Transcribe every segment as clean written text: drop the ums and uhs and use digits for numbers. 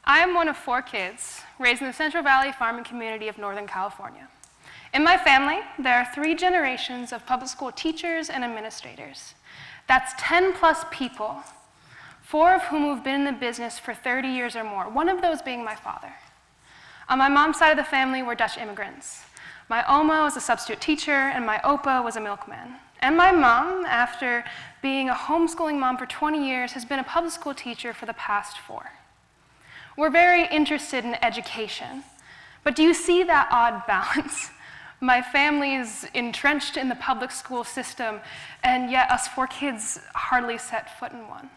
I am one of 4 kids raised in the Central Valley farming community of Northern California. In my family, there are 3 generations of public school teachers and administrators. That's 10 plus people, 4 of whom have been in the business for 30 years or more, one of those being my father. On my mom's side of the family were Dutch immigrants. My Oma was a substitute teacher, and my Opa was a milkman. And my mom, after being a homeschooling mom for 20 years, has been a public school teacher for the past 4. We're very interested in education, but do you see that odd balance? My family is entrenched in the public school system, and yet us 4 kids hardly set foot in one.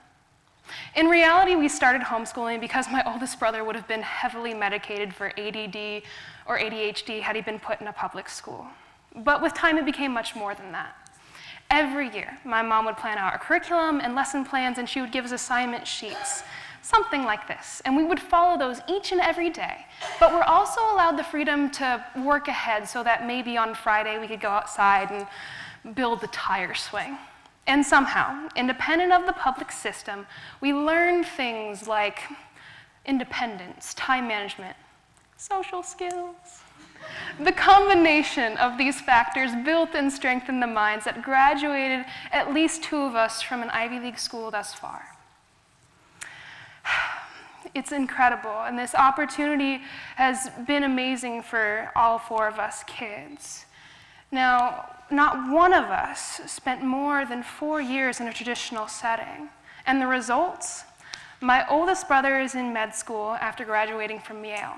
In reality, we started homeschooling because my oldest brother would have been heavily medicated for ADD or ADHD had he been put in a public school. But with time, it became much more than that. Every year, my mom would plan out our curriculum and lesson plans, and she would give us assignment sheets, something like this. And we would follow those each and every day. But we're also allowed the freedom to work ahead so that maybe on Friday we could go outside and build the tire swing. And somehow, independent of the public system, we learned things like independence, time management, social skills. The combination of these factors built and strengthened the minds that graduated at least 2 of us from an Ivy League school thus far. It's incredible, and this opportunity has been amazing for all 4 of us kids. Now, not one of us spent more than 4 years in a traditional setting, and the results? My oldest brother is in med school after graduating from Yale.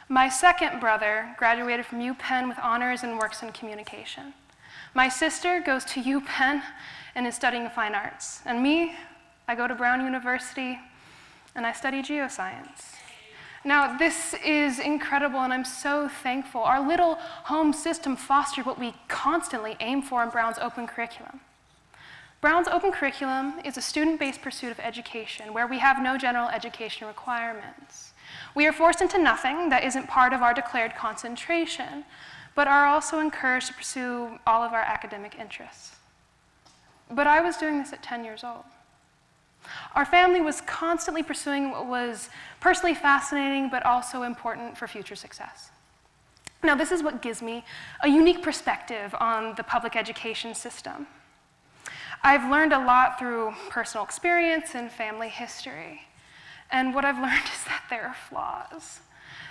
My second brother graduated from UPenn with honors and works in communication. My sister goes to UPenn and is studying fine arts. And me, I go to Brown University and I study geoscience. Now, this is incredible, and I'm so thankful. Our little home system fostered what we constantly aim for in Brown's open curriculum. Brown's open curriculum is a student-based pursuit of education where we have no general education requirements. We are forced into nothing that isn't part of our declared concentration, but are also encouraged to pursue all of our academic interests. But I was doing this at 10 years old. Our family was constantly pursuing what was personally fascinating, but also important for future success. Now, this is what gives me a unique perspective on the public education system. I've learned a lot through personal experience and family history. And what I've learned is that there are flaws.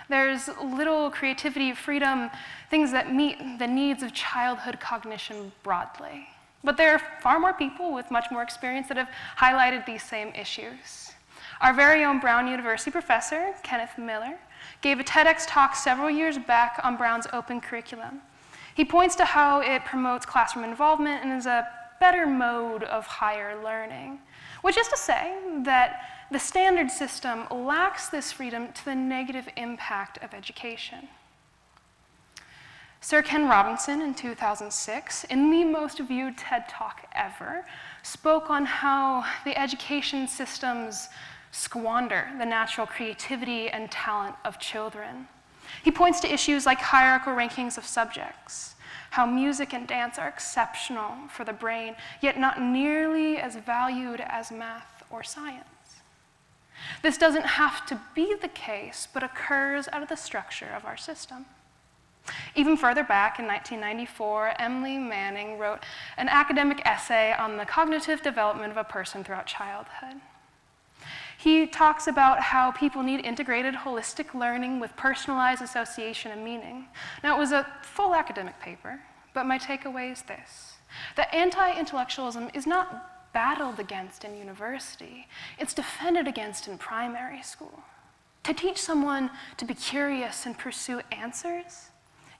There's little creativity, freedom, things that meet the needs of childhood cognition broadly. But there are far more people with much more experience that have highlighted these same issues. Our very own Brown University professor, Kenneth Miller, gave a TEDx talk several years back on Brown's open curriculum. He points to how it promotes classroom involvement and is a better mode of higher learning, which is to say that the standard system lacks this freedom to the negative impact of education. Sir Ken Robinson in 2006, in the most viewed TED Talk ever, spoke on how the education systems squander the natural creativity and talent of children. He points to issues like hierarchical rankings of subjects, how music and dance are exceptional for the brain, yet not nearly as valued as math or science. This doesn't have to be the case, but occurs out of the structure of our system. Even further back in 1994, Emily Manning wrote an academic essay on the cognitive development of a person throughout childhood. He talks about how people need integrated holistic learning with personalized association and meaning. Now, it was a full academic paper, but my takeaway is this: that anti-intellectualism is not battled against in university, it's defended against in primary school. To teach someone to be curious and pursue answers,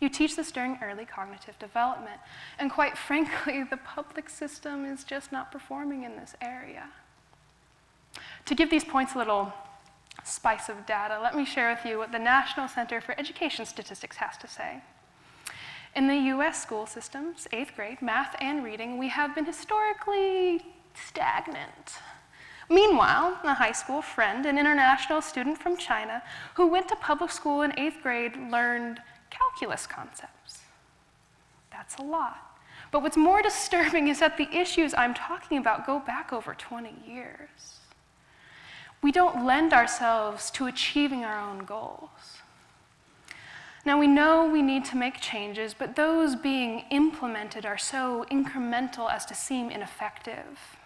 you teach this during early cognitive development. And quite frankly, the public system is just not performing in this area. To give these points a little spice of data, let me share with you what the National Center for Education Statistics has to say. In the US school systems, 8th grade, math and reading, we have been historically stagnant. Meanwhile, a high school friend, an international student from China, who went to public school in 8th grade, learned calculus concepts. That's a lot. But what's more disturbing is that the issues I'm talking about go back over 20 years. we don't lend ourselves to achieving our own goals. Now, we know we need to make changes, but those being implemented are so incremental as to seem ineffective.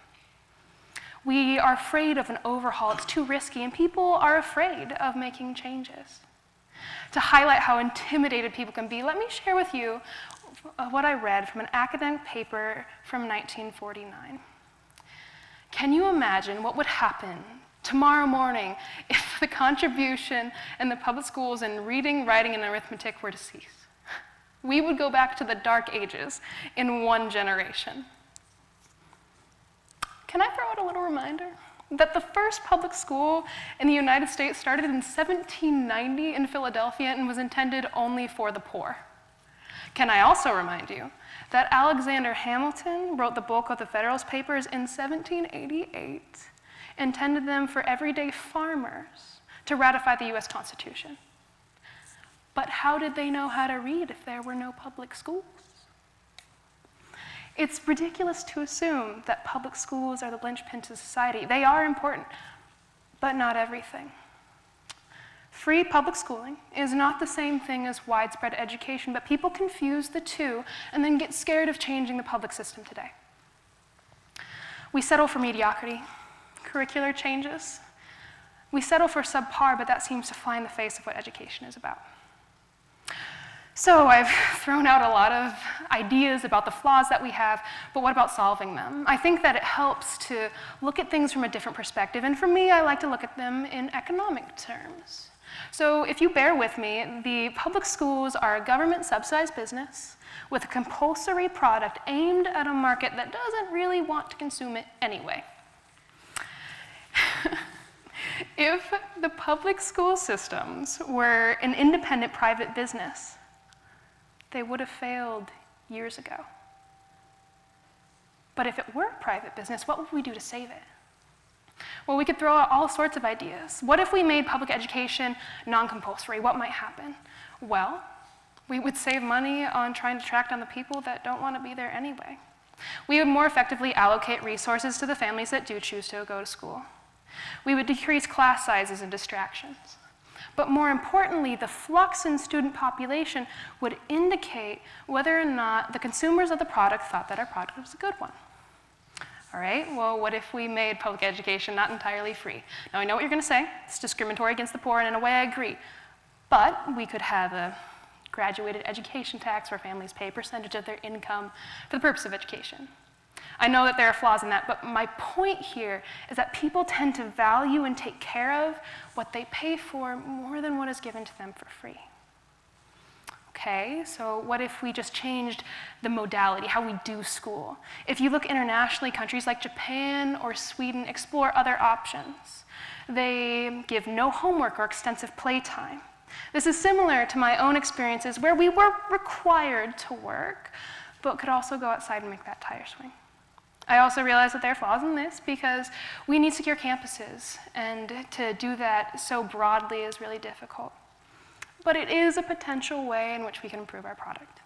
We are afraid of an overhaul. It's too risky, and people are afraid of making changes. To highlight how intimidated people can be, let me share with you what I read from an academic paper from 1949. Can you imagine what would happen tomorrow morning if the contribution in the public schools in reading, writing, and arithmetic were to cease? We would go back to the dark ages in one generation. Can I throw out a little reminder that the first public school in the United States started in 1790 in Philadelphia and was intended only for the poor? Can I also remind you that Alexander Hamilton wrote the bulk of the Federalist Papers in 1788, intended them for everyday farmers to ratify the US Constitution? But how did they know how to read if there were no public schools? It's ridiculous to assume that public schools are the linchpin to society. They are important, but not everything. Free public schooling is not the same thing as widespread education, but people confuse the two and then get scared of changing the public system today. We settle for mediocrity, curricular changes. We settle for subpar, but that seems to fly in the face of what education is about. So I've thrown out a lot of ideas about the flaws that we have, but what about solving them? I think that it helps to look at things from a different perspective, and for me, I like to look at them in economic terms. So if you bear with me, the public schools are a government-subsidized business with a compulsory product aimed at a market that doesn't really want to consume it anyway. If the public school systems were an independent private business, they would have failed years ago. But if it were a private business, what would we do to save it? Well, we could throw out all sorts of ideas. What if we made public education non-compulsory? What might happen? Well, we would save money on trying to track down the people that don't want to be there anyway. We would more effectively allocate resources to the families that do choose to go to school. We would decrease class sizes and distractions. But more importantly, the flux in student population would indicate whether or not the consumers of the product thought that our product was a good one. All right, well, what if we made public education not entirely free? Now, I know what you're going to say. It's discriminatory against the poor, and in a way, I agree. But we could have a graduated education tax where families pay a percentage of their income for the purpose of education. I know that there are flaws in that, but my point here is that people tend to value and take care of what they pay for more than what is given to them for free. Okay, so what if we just changed the modality, how we do school? If you look internationally, countries like Japan or Sweden explore other options. They give no homework or extensive playtime. This is similar to my own experiences where we were required to work, but could also go outside and make that tire swing. I also realize that there are flaws in this because we need secure campuses, and to do that so broadly is really difficult. But it is a potential way in which we can improve our product.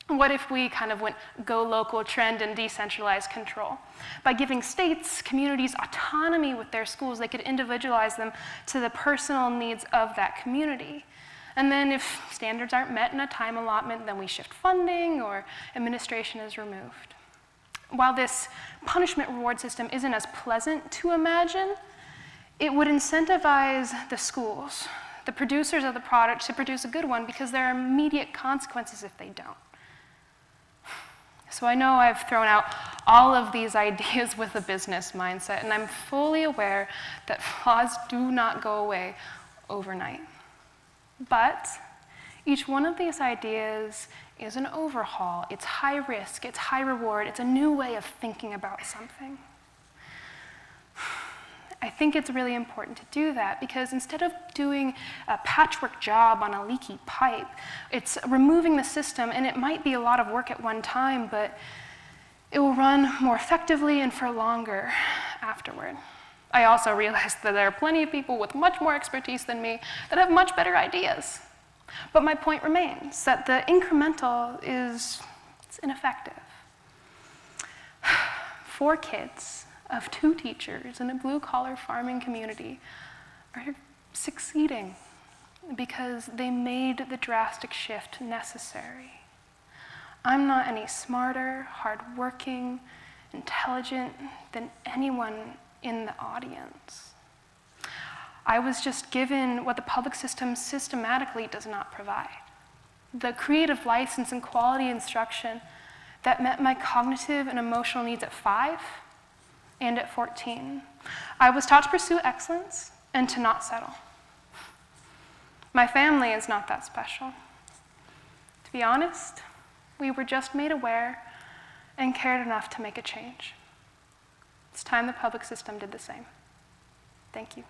What if we kind of went go local trend and decentralized control? By giving states, communities autonomy with their schools, they could individualize them to the personal needs of that community. And then if standards aren't met in a time allotment, then we shift funding or administration is removed. While this punishment reward system isn't as pleasant to imagine, it would incentivize the schools, the producers of the product, to produce a good one because there are immediate consequences if they don't. So I know I've thrown out all of these ideas with a business mindset, and I'm fully aware that flaws do not go away overnight. But each one of these ideas is an overhaul. It's high risk, it's high reward, it's a new way of thinking about something. I think it's really important to do that because instead of doing a patchwork job on a leaky pipe, it's removing the system, and it might be a lot of work at one time, but it will run more effectively and for longer afterward. I also realize that there are plenty of people with much more expertise than me that have much better ideas. But my point remains that the incremental it's ineffective. 4 kids of 2 teachers in a blue-collar farming community are succeeding because they made the drastic shift necessary. I'm not any smarter, hardworking, intelligent than anyone in the audience. I was just given what the public system systematically does not provide: the creative license and quality instruction that met my cognitive and emotional needs at 5 and at 14. I was taught to pursue excellence and to not settle. My family is not that special. To be honest, we were just made aware and cared enough to make a change. It's time the public system did the same. Thank you.